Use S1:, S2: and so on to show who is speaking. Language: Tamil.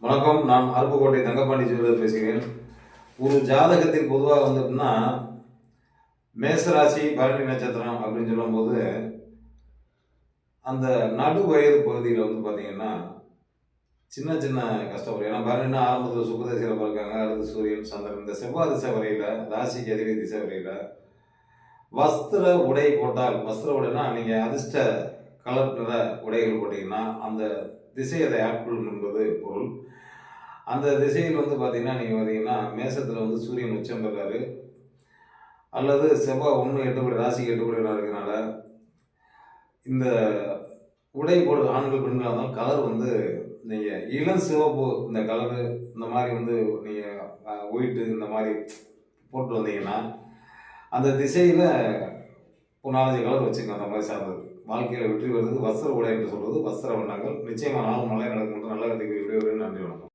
S1: வணக்கம். நான் அருப்புக்கோட்டை தங்கப்பாண்டி ஜுவல்லர் பேசுகிறேன். ஒரு ஜாதகத்தில் பொதுவாக அப்படின்னா மேசராசி பரணி நட்சத்திரம் அப்படின்னு சொல்லும்போது அந்த நடு வயது பகுதியில் பார்த்தீங்கன்னா சின்ன சின்ன கஷ்டம் வரும். ஏன்னா பரணினா ஆரம்பத்தில் சுபதிசையில் பிறக்காங்க, அடுத்து சூரியன் சந்திரன், இந்த செவ்வாய் திசை வரையில், ராசிக்கு அதிபதி திசை வரையில் வஸ்திர உடை போட்டால், வஸ்திர உடைனா நீங்கள் அதிர்ஷ்ட கலர் நிற உடைகள் போட்டிங்கன்னா அந்த திசை அதை ஆட்கொள்ளும் என்பது பொருள். அந்த திசையில் பார்த்தீங்கன்னா நீங்கள் பார்த்தீங்கன்னா மேசத்தில் சூரியன் உச்சம் பெறாரு, அல்லது செவ்வாய் 1 8 ராசிக்கு 8 இருக்கிறனால இந்த உடை போடுற ஆண்கள் பெண்களாக இருந்தாலும் கலர் நீங்கள் இளம் சிவப்பு, இந்த கலரு இந்த மாதிரி நீங்கள் ஒயிட்டு இந்த மாதிரி போட்டு வந்தீங்கன்னா அந்த திசையில் ஒரு 4-5 கலர் வச்சுக்கோங்க. அந்த மாதிரி சார்ந்தது வாழ்க்கையில் வெற்றி வருது. வஸ்திர உடை என்று சொல்வது வஸ்திர வண்ணங்கள். நிச்சயமாக நாளும் மழை நடக்கும். நல்ல கதைக்கு வீடியோ. நன்றி, வணக்கம்.